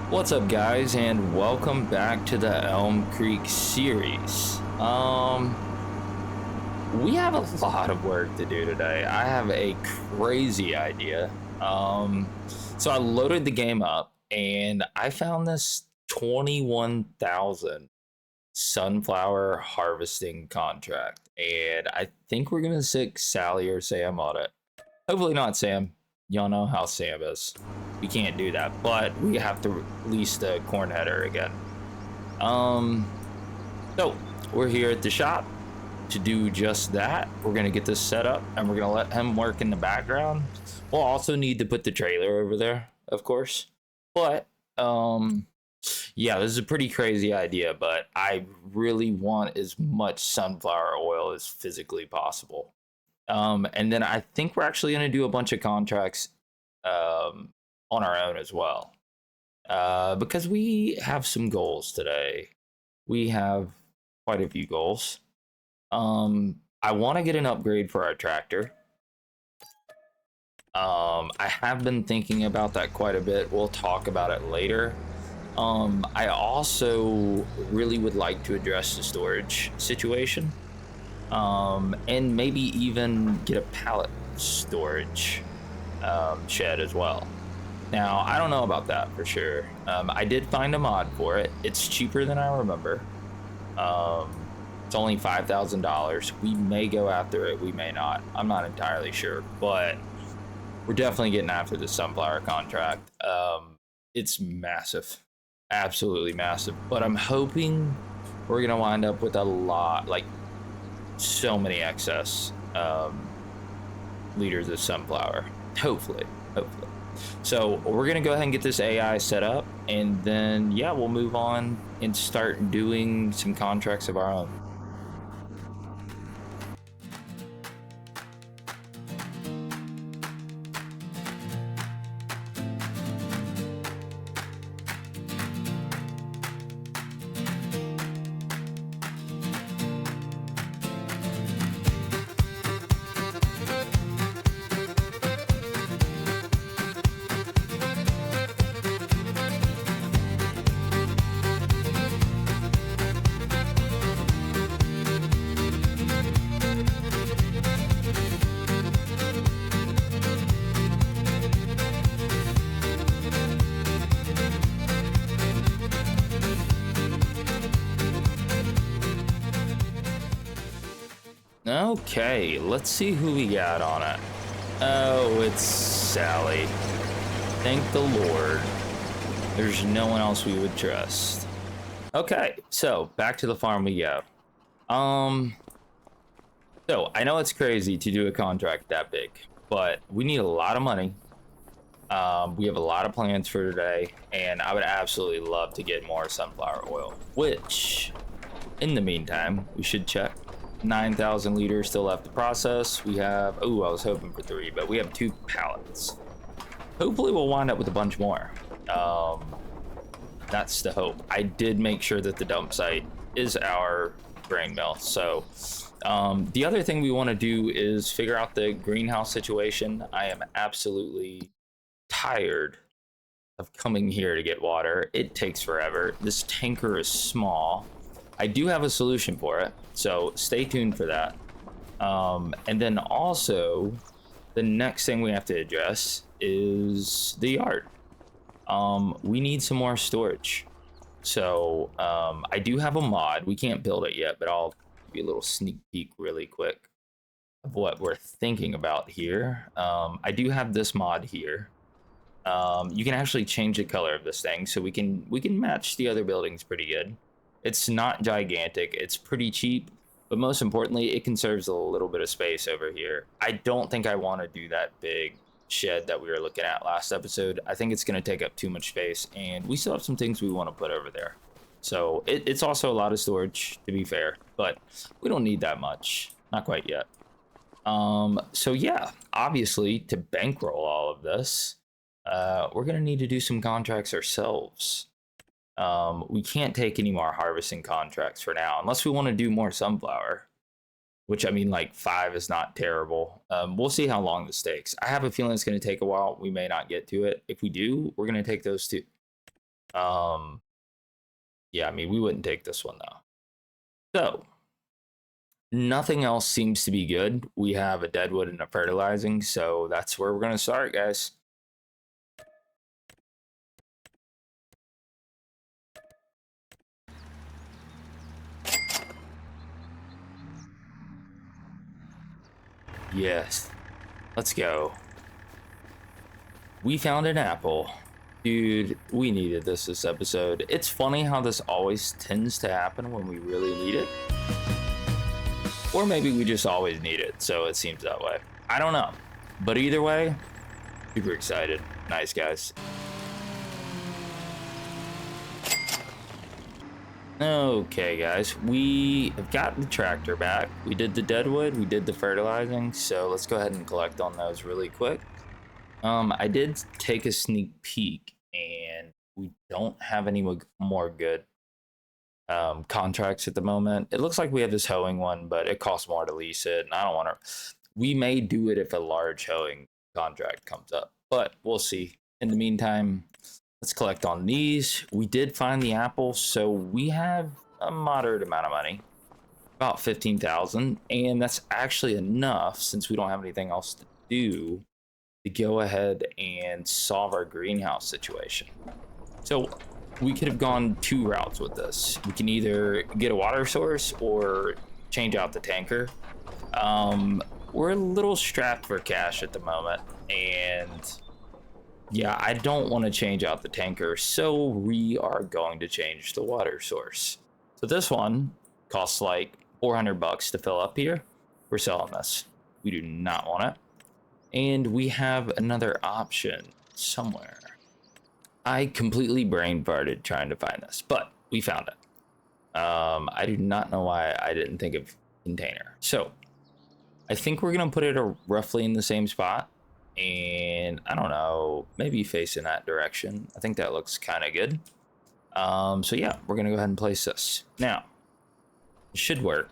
What's up, guys, and welcome back to the Elmcreek series. We have a lot of work to do today. I have a crazy idea. So I loaded the game up and I found this 21,000 sunflower harvesting contract, and I think we're gonna stick Sally or Sam on it. Hopefully not Sam. Y'all know how Sam is. We can't do that, but we have to release the corn header again. Um, so we're here at the shop to do just that. We're gonna get this set up and we're gonna let him work in the background. We'll also need to put the trailer over there, of course. But yeah, this is a pretty crazy idea, but I really want as much sunflower oil as physically possible. And then I think we're actually going to do a bunch of contracts on our own as well, because we have some goals today. We have quite a few goals. I want to get an upgrade for our tractor. I have been thinking about that quite a bit. We'll talk about it later. I also really would like to address the storage situation. And maybe even get a pallet storage shed as well. Now, I don't know about that for sure. I did find a mod for it. It's cheaper than I remember. It's only $5,000. We may go after it, we may not. I'm not entirely sure, but we're definitely getting after the sunflower contract. It's massive, absolutely massive. But I'm hoping we're gonna wind up with a lot, like so many excess liters of sunflower. Hopefully. So we're gonna go ahead and get this AI set up, and then yeah, we'll move on and start doing some contracts of our own. Okay, let's see who we got on it. Oh, it's Sally. Thank the Lord. There's no one else we would trust. Okay, so back to the farm we go. So I know it's crazy to do a contract that big, but we need a lot of money. We have a lot of plans for today, and I would absolutely love to get more sunflower oil, which in the meantime, we should check. 9,000 liters still left to process. We have, oh, I was hoping for 3, but we have 2 pallets. Hopefully we'll wind up with a bunch more. That's the hope. I did make sure that the dump site is our grain mill. So the other thing we want to do is figure out the greenhouse situation. I am absolutely tired of coming here to get water. It takes forever. This tanker is small. I do have a solution for it, so stay tuned for that. And then also, the next thing we have to address is the yard. We need some more storage. So I do have a mod. We can't build it yet, but I'll give you a little sneak peek really quick of what we're thinking about here. I do have this mod here. You can actually change the color of this thing, so we can match the other buildings pretty good. It's not gigantic, it's pretty cheap, but most importantly, it conserves a little bit of space over here. I don't think I want to do that big shed that we were looking at last episode. I think it's going to take up too much space, and we still have some things we want to put over there. So it's also a lot of storage, to be fair, but we don't need that much. Not quite yet. So yeah, obviously, to bankroll all of this, we're going to need to do some contracts ourselves. We can't take any more harvesting contracts for now, unless we want to do more sunflower, which I mean, like 5 is not terrible. We'll see how long this takes. I have a feeling it's going to take a while. We may not get to it. If we do, we're going to take those 2. Yeah, I mean, we wouldn't take this one though. So nothing else seems to be good. We have a deadwood and a fertilizing, so that's where we're gonna start, guys. Yes, let's go. We found an apple. Dude, we needed this episode. It's funny how this always tends to happen when we really need it. Or maybe we just always need it, so it seems that way. I don't know. But either way, super excited. Nice, guys. Okay, guys, we have got the tractor back. We did the deadwood, we did the fertilizing, so let's go ahead and collect on those really quick. I did take a sneak peek, and we don't have any more good contracts at the moment. It looks like we have this hoeing one, but it costs more to lease it, and I don't want to. We may do it if a large hoeing contract comes up, but we'll see. In the meantime, let's collect on these. We did find the apple, so we have a moderate amount of money, about 15,000, and that's actually enough since we don't have anything else to do to go ahead and solve our greenhouse situation. So we could have gone two routes with this. We can either get a water source or change out the tanker. We're a little strapped for cash at the moment, and yeah, I don't want to change out the tanker, so we are going to change the water source. So this one costs like 400 bucks to fill up here. We're selling this. We do not want it. And we have another option somewhere. I completely brain farted trying to find this, but we found it. I do not know why I didn't think of container. So I think we're gonna put it roughly in the same spot, and I don't know, maybe facing that direction. I think that looks kind of good. So yeah, we're gonna go ahead and place this. Now, it should work.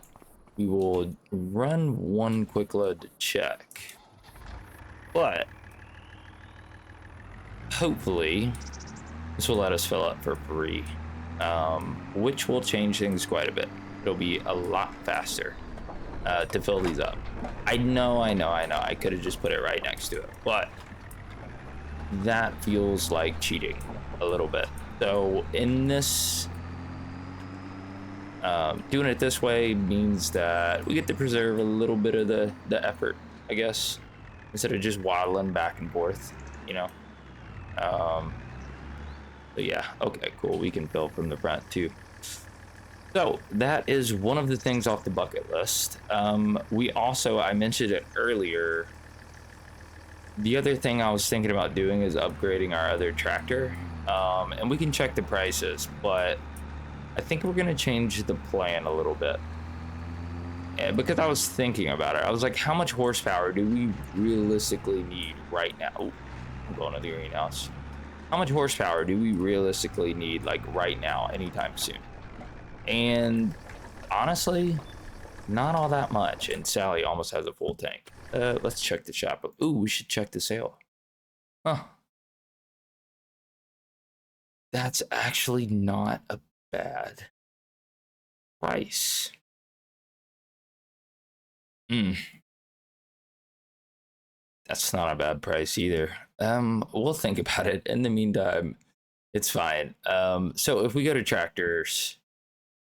We will run one quick load to check, but hopefully this will let us fill up for free, which will change things quite a bit. It'll be a lot faster to fill these up. I know. I could have just put it right next to it, but that feels like cheating a little bit. So in this, doing it this way means that we get to preserve a little bit of the effort, I guess, instead of just waddling back and forth, you know. But yeah, okay, cool. We can fill from the front too. So that is one of the things off the bucket list. We also, I mentioned it earlier, the other thing I was thinking about doing is upgrading our other tractor. And we can check the prices, but I think we're gonna change the plan a little bit. And because I was thinking about it, I was like, how much horsepower do we realistically need right now? Ooh, I'm going to the greenhouse. How much horsepower do we realistically need, like right now, anytime soon? And honestly, not all that much. And Sally almost has a full tank. Let's check the shop. Ooh, we should check the sale. Huh. That's actually not a bad price. Hmm. That's not a bad price either. We'll think about it. In the meantime, it's fine. So if we go to tractors,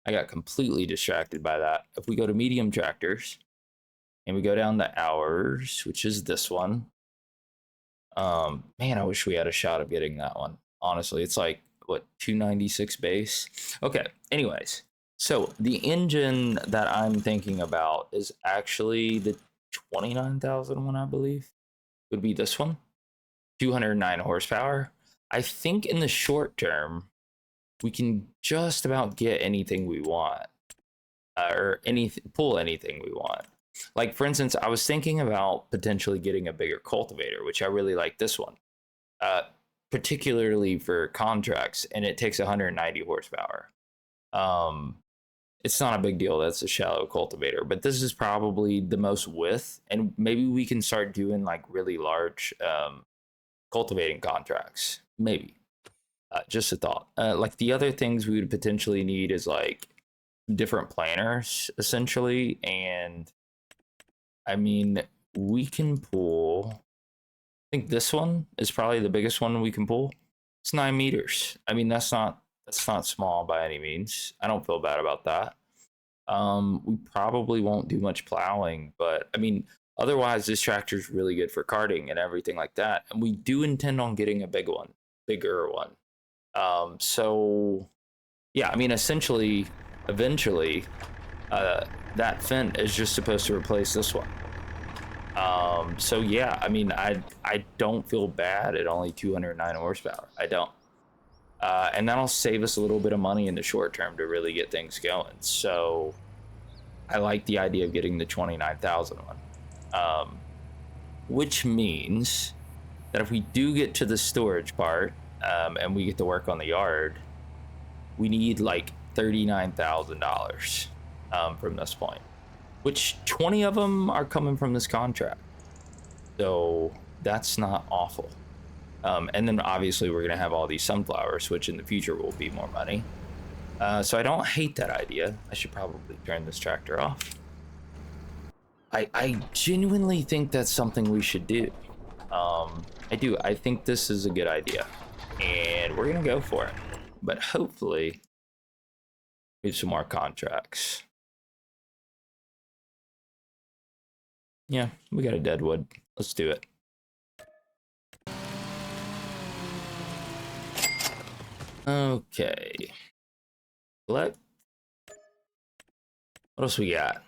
I got completely distracted by that. If we go to medium tractors and we go down to hours, which is this one. Man, I wish we had a shot of getting that one. Honestly, it's like what, 296 base. Okay, anyways, so the engine that I'm thinking about is actually the 29,000 one, I believe. Would be this one. 209 horsepower. I think in the short term, we can just about get anything we want, or pull anything we want. Like, for instance, I was thinking about potentially getting a bigger cultivator, which I really like this one, particularly for contracts, and it takes 190 horsepower. It's not a big deal. That's a shallow cultivator, but this is probably the most width, and maybe we can start doing like really large cultivating contracts. Maybe. Just a thought. Like the other things we would potentially need is like different planners essentially. And I mean, we can pull, I think this one is probably the biggest one we can pull. It's 9 meters. I mean, that's not small by any means. I don't feel bad about that. We probably won't do much plowing, but I mean, otherwise, this tractor is really good for carting and everything like that. And we do intend on getting a bigger one. So yeah, I mean, essentially, eventually, that Fent is just supposed to replace this one. So yeah, I mean, I don't feel bad at only 209 horsepower. I don't. And that'll save us a little bit of money in the short term to really get things going. So I like the idea of getting the 29,000 one. Which means that if we do get to the storage part, and we get to work on the yard, we need like $39,000 from this point, which 20 of them are coming from this contract. So that's not awful. And then obviously we're going to have all these sunflowers, which in the future will be more money. So I don't hate that idea. I should probably turn this tractor off. I genuinely think that's something we should do. I do. I think this is a good idea. And we're going to go for it. But hopefully we have some more contracts. Yeah, we got a deadwood. Let's do it. Okay. What else we got?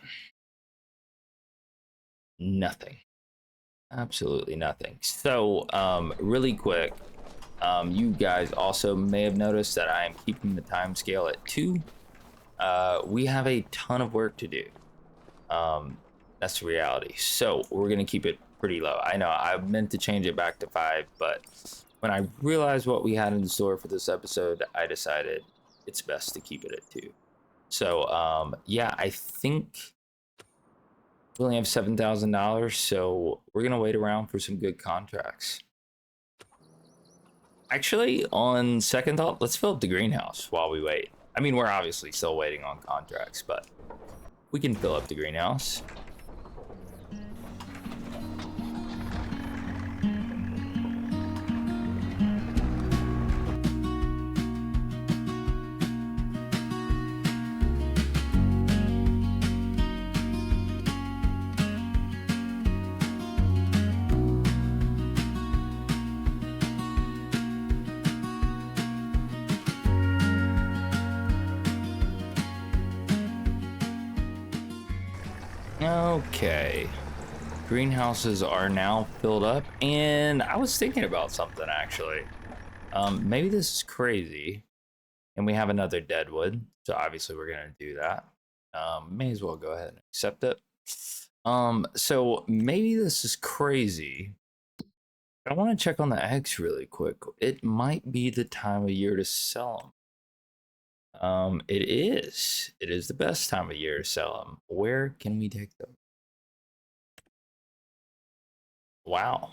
Nothing. Absolutely nothing. So, really quick, you guys also may have noticed that I am keeping the time scale at 2. We have a ton of work to do. That's the reality. So we're gonna keep it pretty low. I know I meant to change it back to 5, but when I realized what we had in store for this episode, I decided it's best to keep it at 2. So yeah, I think we only have $7,000, so we're gonna wait around for some good contracts. Actually, on second thought, let's fill up the greenhouse while we wait. I mean, we're obviously still waiting on contracts, but we can fill up the greenhouse. Okay, greenhouses are now filled up, and I was thinking about something actually. Maybe this is crazy, and we have another deadwood, so obviously we're gonna do that. May as well go ahead and accept it. So maybe this is crazy. I want to check on the eggs really quick. It might be the time of year to sell them. It is. It is the best time of year to sell them. Where can we take them? Wow.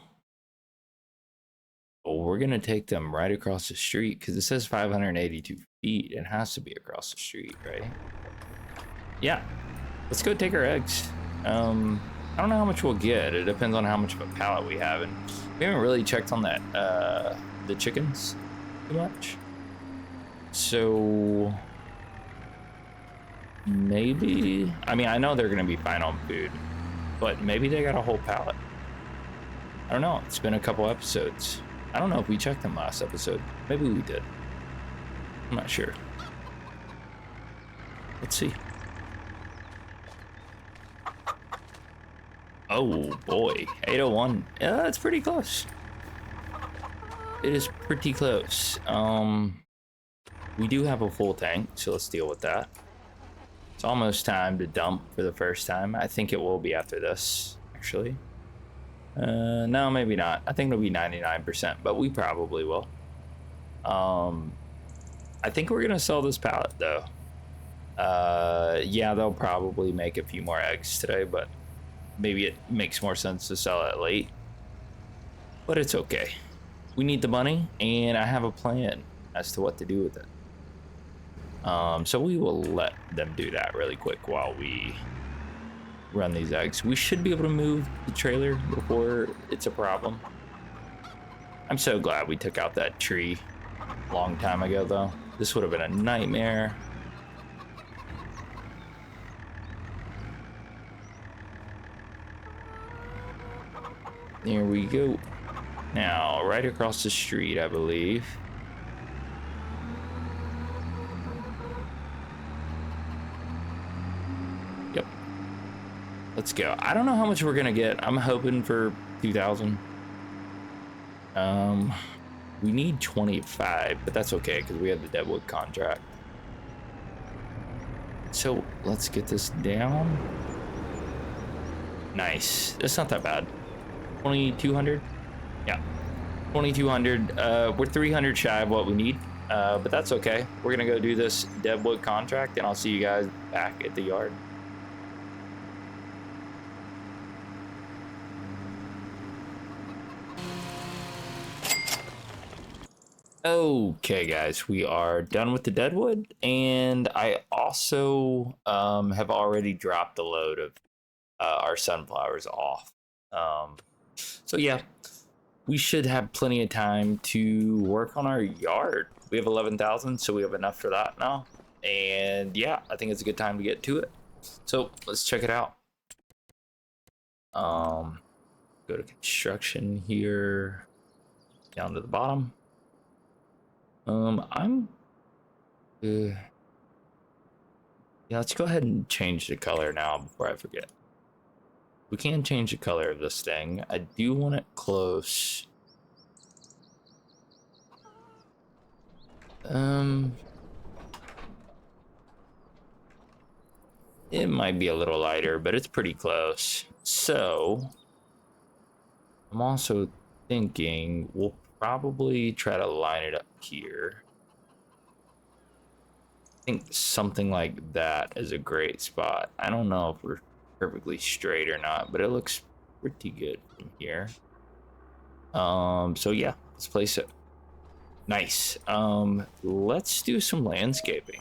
Well, we're gonna take them right across the street because it says 582 feet. It has to be across the street, right? Yeah. Let's go take our eggs. I don't know how much we'll get. It depends on how much of a pallet we have, and we haven't really checked on that the chickens too much. So maybe, I mean, I know they're gonna be fine on food, but maybe they got a whole pallet. I don't know. It's been a couple episodes. I don't know if we checked them last episode. Maybe we did. I'm not sure. Let's see. Oh boy, 801. Yeah, that's pretty close. It is pretty close. We do have a full tank, so let's deal with that. It's almost time to dump for the first time. I think it will be after this, actually. No, maybe not. I think it'll be 99%, but we probably will. I think we're gonna sell this pallet though. Yeah, they'll probably make a few more eggs today, but maybe it makes more sense to sell it late. But it's okay. We need the money, and I have a plan. as to what to do with it. So we will let them do that really quick while we run these eggs. We should be able to move the trailer before it's a problem. I'm so glad we took out that tree a long time ago, though. This would have been a nightmare. There we go. Now, right across the street, I believe. Yep. Let's go. I don't know how much we're gonna get. I'm hoping for 2,000. We need 25, but that's okay because we have the Deadwood contract. So let's get this down. Nice. It's not that bad. 2,200. Yeah, 2,200. We're 300 shy of what we need, but that's okay. We're gonna go do this Deadwood contract, and I'll see you guys back at the yard. Okay, guys, we are done with the Deadwood, and I also have already dropped a load of our sunflowers off. So yeah, we should have plenty of time to work on our yard. We have 11,000, so we have enough for that now. And yeah, I think it's a good time to get to it. So let's check it out. Go to construction here, down to the bottom. Yeah, let's go ahead and change the color now before I forget. We can change the color of this thing. I do want it close. It might be a little lighter, but it's pretty close. So I'm also thinking we'll probably try to line it up here. I think something like that is a great spot. I don't know if we're perfectly straight or not, but it looks pretty good from here. So yeah, let's place it. Nice. Let's do some landscaping.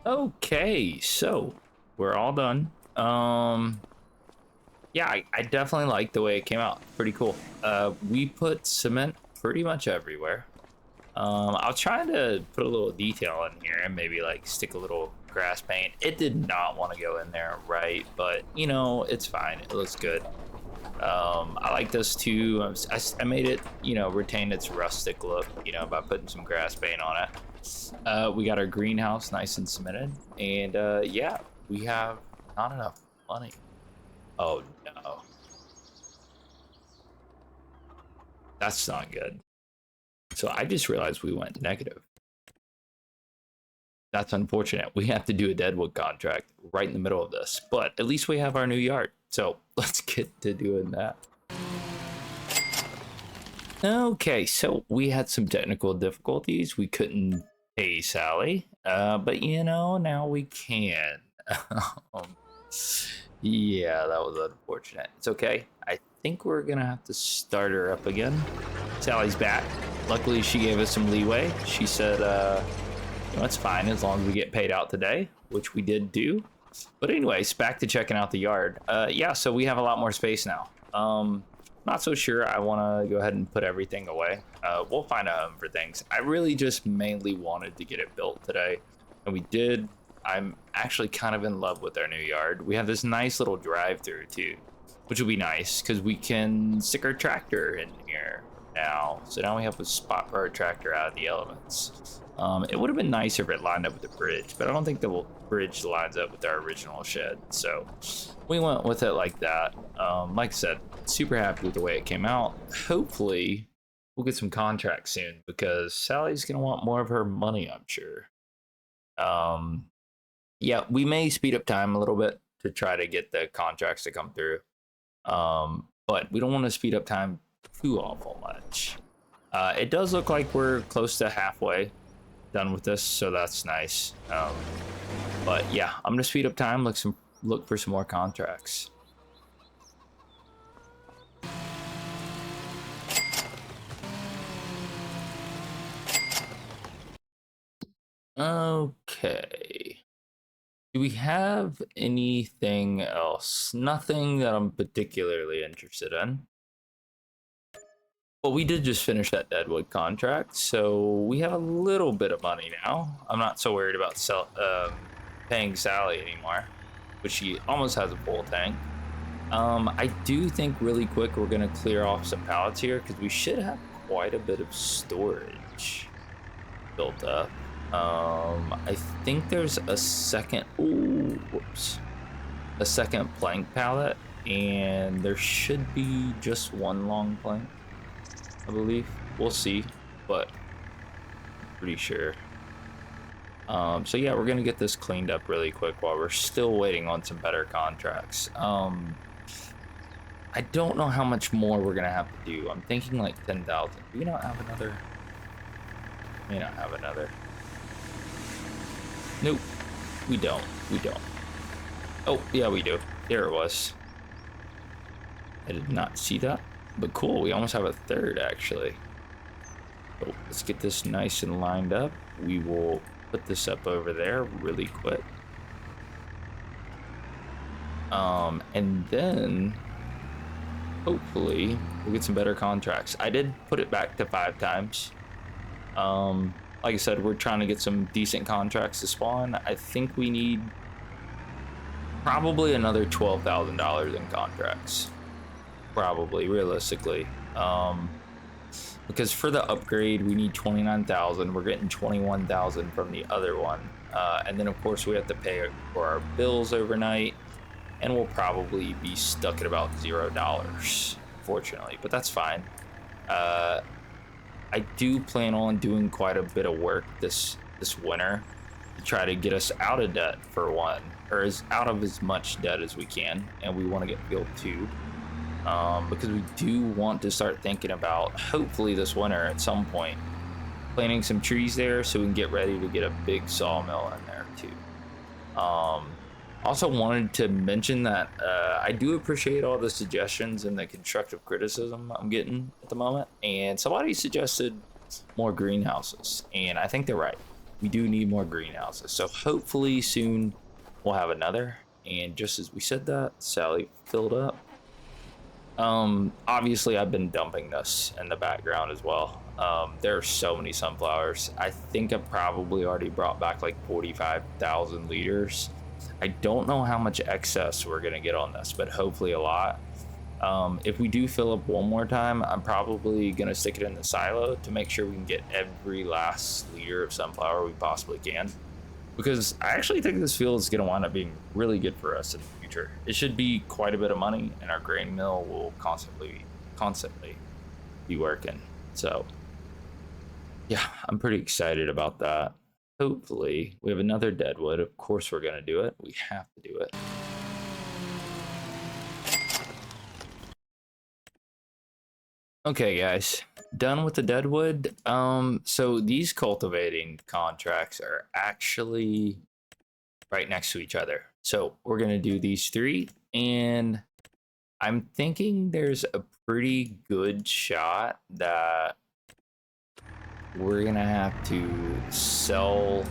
Okay, so we're all done. Yeah, I definitely like the way it came out. Pretty cool. We put cement pretty much everywhere. I was trying to put a little detail in here and maybe like stick a little grass paint. It did not want to go in there, right? But you know, it's fine. It looks good. I like this too. I made it, you know, retain its rustic look, you know, by putting some grass paint on it. We got our greenhouse nice and cemented, and yeah, we have not enough money. Oh no, that's not good. So I just realized we went negative. That's unfortunate. We have to do a Deadwood contract right in the middle of this, but at least we have our new yard. So let's get to doing that. Okay, so we had some technical difficulties. We couldn't Hey, Sally. But you know, now we can. um, yeah, that was unfortunate. It's okay. I think we're gonna have to start her up again. Sally's back. Luckily, she gave us some leeway. She said, you know, it's fine as long as we get paid out today, which we did do. But anyways, back to checking out the yard. Yeah, so we have a lot more space now. Not so sure I want to go ahead and put everything away. We'll find a home for things. I really just mainly wanted to get it built today, and we did. I'm actually kind of in love with our new yard. We have this nice little drive-through too, which will be nice because we can stick our tractor in here now. So now we have a spot for our tractor out of the elements. It would have been nicer if it lined up with the bridge, but I don't think the bridge lines up with our original shed. So we went with it like that. Like I said, super happy with the way it came out. Hopefully, we'll get some contracts soon because Sally's gonna want more of her money, I'm sure. Um, yeah, we may speed up time a little bit to try to get the contracts to come through. But we don't want to speed up time too awful much. It does look like we're close to halfway done with this, so that's nice. But yeah, I'm gonna speed up time. Look for some more contracts. Okay. Do we have anything else? Nothing that I'm particularly interested in. Well, we did just finish that Deadwood contract, so we have a little bit of money now. I'm not so worried about paying Sally anymore, but she almost has a full tank. I do think really quick we're gonna clear off some pallets here because we should have quite a bit of storage built up. I think there's a second. Ooh, whoops, a second plank pallet, and there should be just one long plank, I believe. We'll see, but I'm pretty sure. So yeah, we're gonna get this cleaned up really quick while we're still waiting on some better contracts. I don't know how much more we're gonna have to do. I'm thinking like 10,000. Do we not have another? We don't have another. Nope, we don't. We don't. Oh, yeah, we do. There it was. I did not see that, but cool. We almost have a third actually. So let's get this nice and lined up. We will put this up over there really quick. And then hopefully we'll get some better contracts. I did put it back to 5 times. Like I said, we're trying to get some decent contracts to spawn. I think we need probably another $12,000 in contracts. Probably, realistically. Because for the upgrade, we need 29,000. We're getting 21,000 from the other one. And then of course we have to pay for our bills overnight. And we'll probably be stuck at about $0, fortunately, but that's fine. I do plan on doing quite a bit of work this winter to try to get us out of debt for one, or out of as much debt as we can, and we want to get field 2 because we do want to start thinking about hopefully this winter at some point planting some trees there so we can get ready to get a big sawmill in there too. Also wanted to mention that I do appreciate all the suggestions and the constructive criticism I'm getting at the moment. And somebody suggested more greenhouses, and I think they're right. We do need more greenhouses. So hopefully soon we'll have another. And just as we said that, Sally filled up. Obviously I've been dumping this in the background as well. There are so many sunflowers. I think I've probably already brought back like 45,000 liters. I don't know how much excess we're gonna get on this, but hopefully a lot. If we do fill up one more time, I'm probably gonna stick it in the silo to make sure we can get every last liter of sunflower we possibly can. Because I actually think this field is gonna wind up being really good for us in the future. It should be quite a bit of money, and our grain mill will constantly be working. So yeah, I'm pretty excited about that. Hopefully we have another deadwood. Of course we're gonna do it. We have to do it. Okay, guys, done with the deadwood. So these cultivating contracts are actually right next to each other. So we're gonna do these three, and I'm thinking there's a pretty good shot that we're gonna have to sell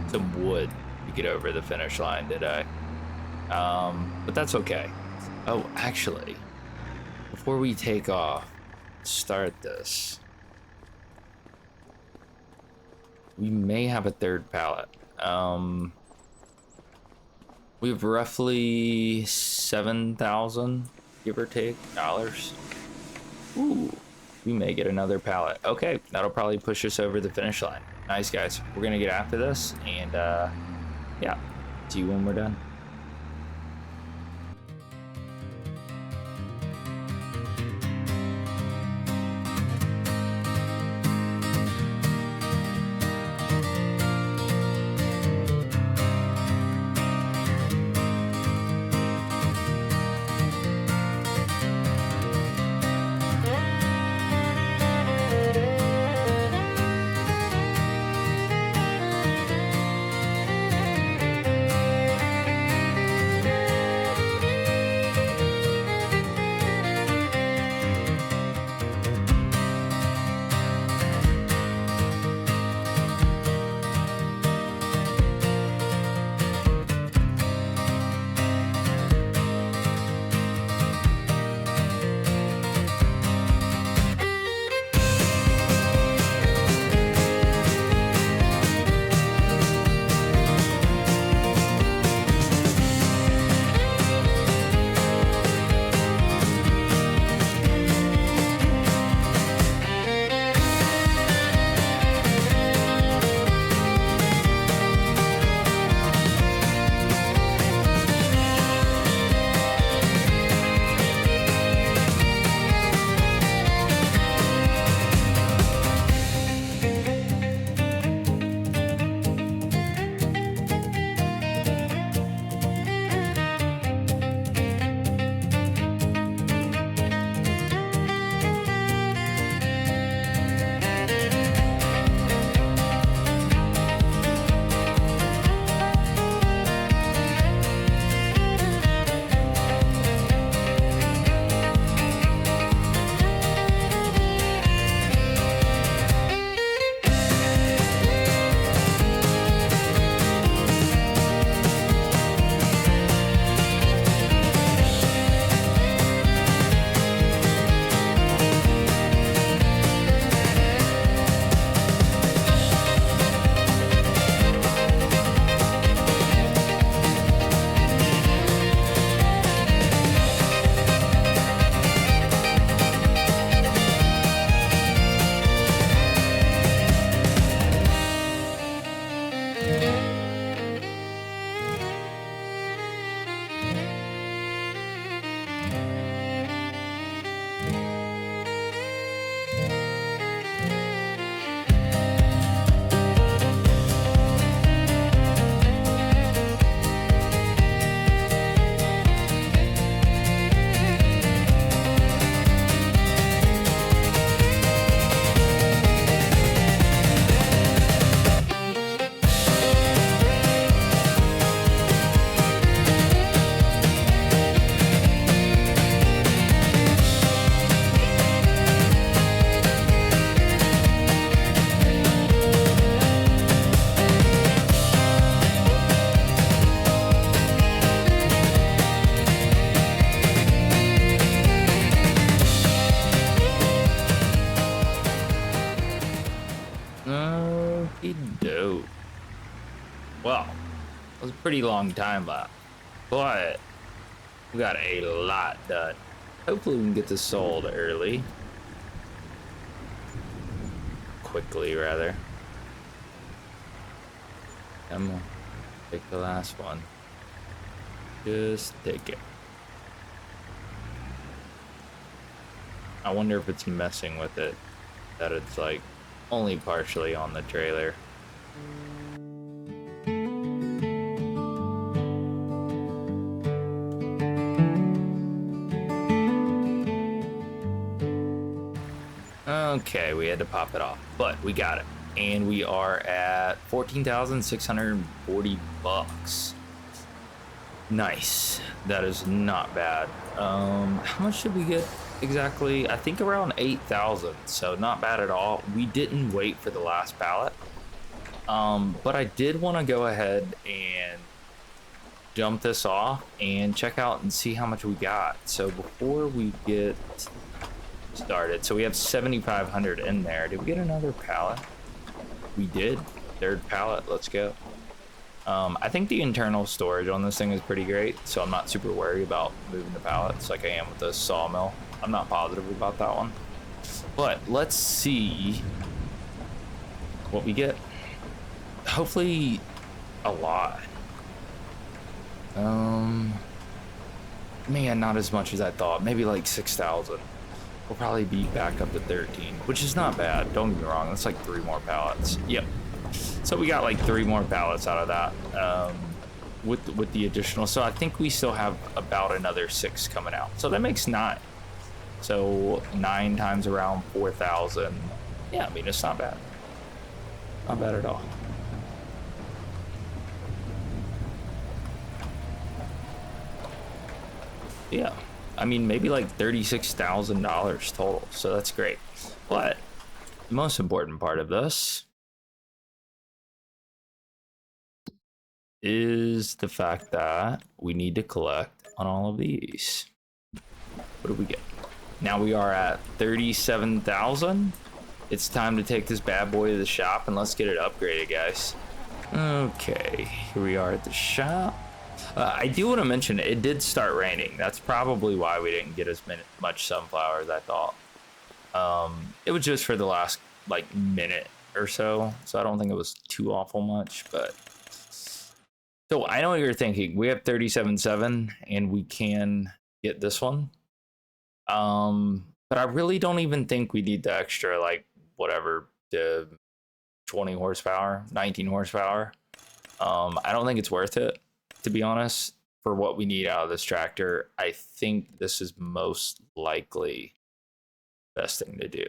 some wood to get over the finish line today. But that's okay. Oh, actually, before we take off, start this. We may have a third pallet. We have roughly 7,000, give or take, dollars. Ooh, we may get another pallet. Okay, that'll probably push us over the finish line. Nice, guys. We're gonna get after this, and yeah, see you when we're done. Okey-doke. Well, it was a pretty long time left, but we got a lot done. Hopefully we can get this sold early. Quickly, rather. Come on. Take the last one. Just take it. I wonder if it's messing with it, that it's like only partially on the trailer. Okay, we had to pop it off, but we got it. And we are at 14,640 bucks. Nice. That is not bad. How much did we get exactly? I think around 8,000, so not bad at all. We didn't wait for the last pallet. But I did want to go ahead and dump this off and check out and see how much we got. So before we get started, so we have 7,500 in there. Did we get another pallet? We did. Third pallet. Let's go. I think the internal storage on this thing is pretty great, so I'm not super worried about moving the pallets like I am with the sawmill. I'm not positive about that one, but let's see what we get. Hopefully a lot. Man, not as much as I thought. Maybe like 6,000. We'll probably be back up to 13, which is not bad. Don't get me wrong. That's like 3 more pallets. Yep. So we got like 3 more pallets out of that with the additional. So I think we still have about another 6 coming out. So that makes 9. So 9 times around 4,000. Yeah, I mean, it's not bad. Not bad at all. Yeah, I mean, maybe like $36,000 total. So that's great. But the most important part of this is the fact that we need to collect on all of these. What do we get? Now we are at 37,000. It's time to take this bad boy to the shop and let's get it upgraded, guys. Okay, here we are at the shop. I do want to mention it did start raining. That's probably why we didn't get as much sunflower as I thought. It was just for the last like minute or so, so I don't think it was too awful much. But so I know what you're thinking. We have 37.7 and we can get this one. But I really don't even think we need the extra, like, whatever, the 20 horsepower, 19 horsepower. I don't think it's worth it, to be honest, for what we need out of this tractor. I think this is most likely best thing to do.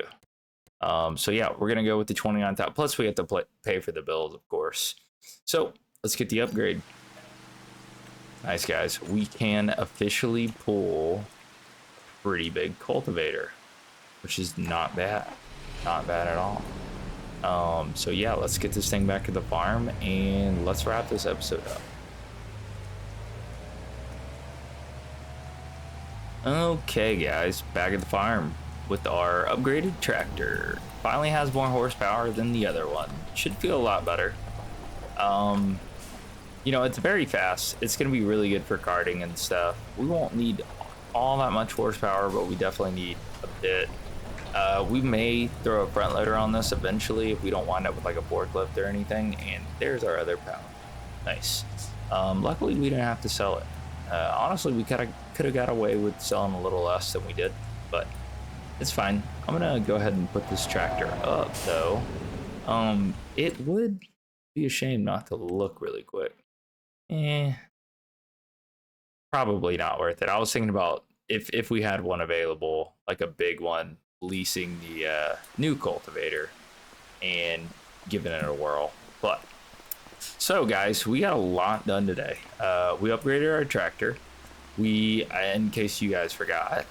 So yeah, we're gonna go with the 29,000. Plus we have to pay for the bills, of course. So let's get the upgrade. Nice, guys. We can officially pull pretty big cultivator, which is not bad. Not bad at all. So yeah, let's get this thing back to the farm and let's wrap this episode up. Okay, guys, back at the farm with our upgraded tractor. Finally has more horsepower than the other one. Should feel a lot better. You know, it's very fast. It's gonna be really good for carting and stuff. We won't need all that much horsepower, but we definitely need a bit. We may throw a front loader on this eventually if we don't wind up with like a forklift or anything. And there's our other pallet. Nice. Luckily we didn't have to sell it. Honestly, we could have got away with selling a little less than we did, but it's fine. I'm gonna go ahead and put this tractor up though. It would be a shame not to look really quick. Probably not worth it. I was thinking about if we had one available, like a big one, leasing the new cultivator and giving it a whirl. But so guys, we got a lot done today. We upgraded our tractor. We, in case you guys forgot,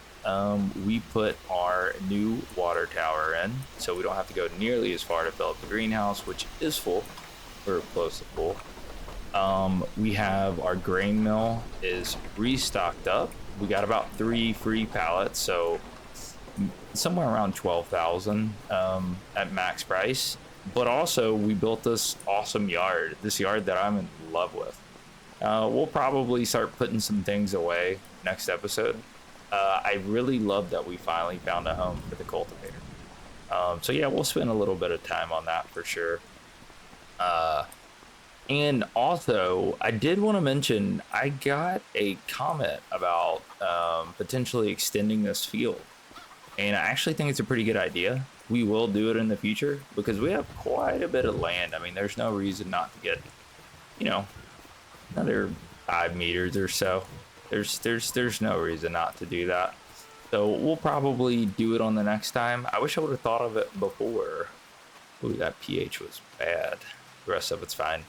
we put our new water tower in, so we don't have to go nearly as far to fill up the greenhouse, which is full. We're close to full. We have our grain mill is restocked up. We got about 3 free pallets, so somewhere around 12,000 at max price. But also we built this awesome yard, this yard that I'm in love with. We'll probably start putting some things away next episode. I really love that we finally found a home for the cultivator. So yeah, we'll spend a little bit of time on that for sure. And also, I did want to mention, I got a comment about potentially extending this field. And I actually think it's a pretty good idea. We will do it in the future because we have quite a bit of land. I mean, there's no reason not to get, you know, another 5 meters or so. There's no reason not to do that. So we'll probably do it on the next time. I wish I would have thought of it before. Ooh, that pH was bad. The rest of it's fine.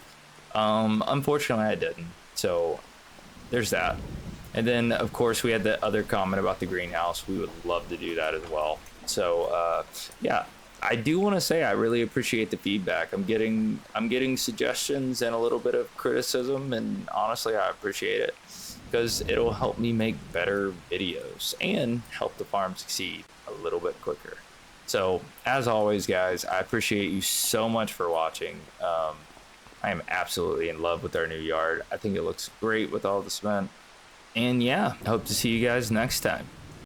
Unfortunately, I didn't. So there's that. And then, of course, we had the other comment about the greenhouse. We would love to do that as well. So, yeah, I do want to say I really appreciate the feedback. I'm getting suggestions and a little bit of criticism, and honestly, I appreciate it because it'll help me make better videos and help the farm succeed a little bit quicker. So, as always, guys, I appreciate you so much for watching. I am absolutely in love with our new yard. I think it looks great with all the cement. And yeah, hope to see you guys next time.